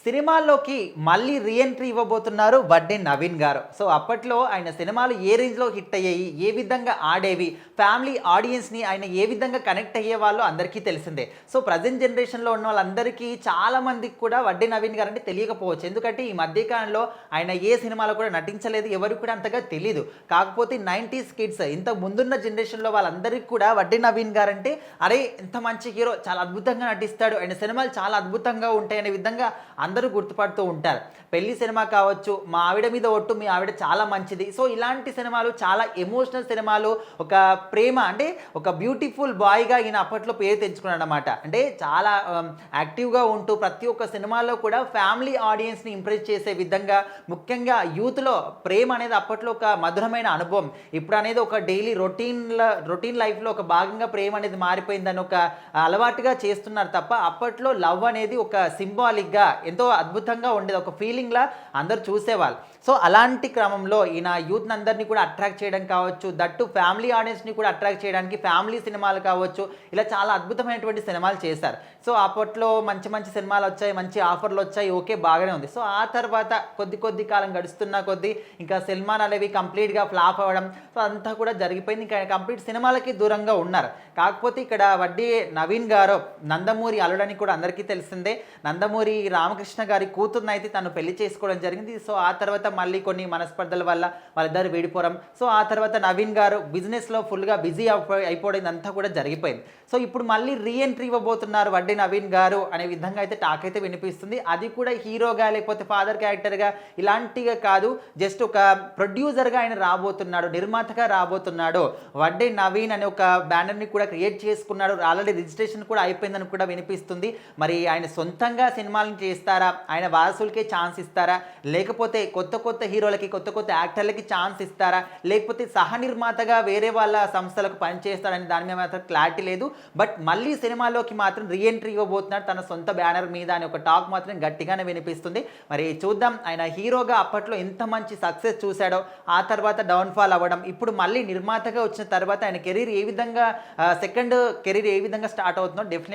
సినిమాల్లోకి మళ్ళీ రీఎంట్రీ ఇవ్వబోతున్నారు వడ్డే నవీన్ గారు. సో అప్పట్లో ఆయన సినిమాలు ఏ రేంజ్‌లో హిట్ అయ్యాయి, ఏ విధంగా ఆడేవి, ఫ్యామిలీ ఆడియన్స్‌ని ఆయన ఏ విధంగా కనెక్ట్ అయ్యేవాళ్ళో అందరికీ తెలిసిందే. సో ప్రెజెంట్ జనరేషన్‌లో ఉన్న వాళ్ళందరికీ చాలా మందికి కూడా వడ్డే నవీన్ గారంటే తెలియకపోవచ్చు. ఎందుకంటే ఈ మధ్య కాలంలో ఆయన ఏ సినిమాలో కూడా నటించలేదు. ఎవరికి కూడా అంతగా తెలీదు. కాకపోతే 90s కిడ్స్ ఇంతకు ముందున్న జనరేషన్‌లో వాళ్ళందరికీ కూడా వడ్డే నవీన్ గారంటే అరే! ఎంత మంచి హీరో, చాలా అద్భుతంగా నటిస్తాడు. ఆయన సినిమాలు చాలా అద్భుతంగా ఉంటాయనే విధంగా అందరూ గుర్తుపడుతూ ఉంటారు. పెళ్లి సినిమా కావచ్చు, మా ఆవిడ మీద ఒట్టు, మీ ఆవిడ చాలా మంచిది. సో ఇలాంటి సినిమాలు చాలా ఎమోషనల్ సినిమాలు. ఒక ప్రేమ అంటే ఒక బ్యూటిఫుల్ బాయ్గా ఈయన అప్పట్లో పేరు తెచ్చుకున్నాడు అనమాట. అంటే చాలా యాక్టివ్గా ఉంటూ ప్రతి ఒక్క సినిమాలో కూడా ఫ్యామిలీ ఆడియన్స్ని ఇంప్రెస్ చేసే విధంగా, ముఖ్యంగా యూత్లో ప్రేమ అనేది అప్పట్లో ఒక మధురమైన అనుభవం. ఇప్పుడు అనేది ఒక డైలీ రొటీన్ లైఫ్లో ఒక భాగంగా ప్రేమ అనేది మారిపోయిందని ఒక అలవాటుగా చేస్తున్నారు తప్ప, అప్పట్లో లవ్ అనేది ఒక సింబాలిక్గా ఎంతో అద్భుతంగా ఉండేది. ఒక ఫీలింగ్లా అందరూ చూసేవాళ్ళు. సో అలాంటి క్రమంలో ఈయన యూత్ని అందరినీ కూడా అట్రాక్ట్ చేయడం కావచ్చు, దట్టు ఫ్యామిలీ ఆడియన్స్ని కూడా అట్రాక్ట్ చేయడానికి ఫ్యామిలీ సినిమాలు కావచ్చు, ఇలా చాలా అద్భుతమైనటువంటి సినిమాలు చేశారు. సో అప్పట్లో మంచి మంచి సినిమాలు వచ్చాయి, మంచి ఆఫర్లు వచ్చాయి, ఓకే బాగానే ఉంది. సో ఆ తర్వాత కొద్ది కాలం గడుస్తున్న కొద్దీ ఇంకా సినిమాలు అనేవి కంప్లీట్గా ఫ్లాప్ అవ్వడం, సో అంతా కూడా జరిగిపోయింది. ఇంకా కంప్లీట్ సినిమాలకి దూరంగా ఉన్నారు. కాకపోతే ఇక్కడ వడ్డీ నవీన్ గారు నందమూరి అల్లుడని కూడా అందరికీ తెలిసిందే. నందమూరి రామకృష్ణ గారి కూతుర్ని అయితే తను పెళ్లి చేసుకోవడం జరిగింది. సో ఆ తర్వాత మళ్ళీ కొన్ని మనస్పర్ధల వల్ల వాళ్ళిద్దరు విడిపోవడం. సో ఆ తర్వాత నవీన్ గారు బిజినెస్లో ఫుల్గా బిజీ అయిపోవడం అంతా కూడా జరిగిపోయింది. సో ఇప్పుడు మళ్ళీ రీఎంట్రీ ఇవ్వబోతున్నారు వడ్డీ నవీన్ గారు అనే విధంగా అయితే టాక్ అయితే వినిపిస్తుంది. అది కూడా హీరోగా లేకపోతే ఫాదర్ క్యారెక్టర్గా ఇలాంటిగా కాదు, జస్ట్ ఒక ప్రొడ్యూసర్గా ఆయన రాబోతున్నాడు, నిర్మాతగా రాబోతున్నాడు. వడ్డీ నవీన్ అనే ఒక బ్యానర్ని కూడా క్రియేట్ చేసుకున్నాడు. ఆల్రెడీ రిజిస్ట్రేషన్ కూడా అయిపోయిందని కూడా వినిపిస్తుంది. మరి ఆయన సొంతంగా సినిమాలను చేస్తారా, ఆయన వారసులకే ఛాన్స్ ఇస్తారా, లేకపోతే కొత్త హీరోలకి కొత్త యాక్టర్లకి ఛాన్స్ ఇస్తారా, లేకపోతే సహ నిర్మాతగా వేరే వాళ్ళ సంస్థలకు పనిచేస్తారని దాని మీద మాత్రం క్లారిటీ లేదు. బట్ మళ్ళీ సినిమాలోకి మాత్రం రీఎంట్రీ ఇవ్వబోతున్నాడు తన సొంత బ్యానర్ మీద అనే ఒక టాక్ మాత్రం గట్టిగానే వినిపిస్తుంది. మరి చూద్దాం, ఆయన హీరోగా అప్పట్లో ఎంత మంచి సక్సెస్ చూశాడో, ఆ తర్వాత డౌన్ఫాల్ అవ్వడం, ఇప్పుడు మళ్ళీ నిర్మాతగా వచ్చిన తర్వాత ఆయన కెరీర్ ఏ విధంగా సెకండ్ కెరీర్ ఏ విధంగా స్టార్ట్ అవుతుందో డెఫినెట్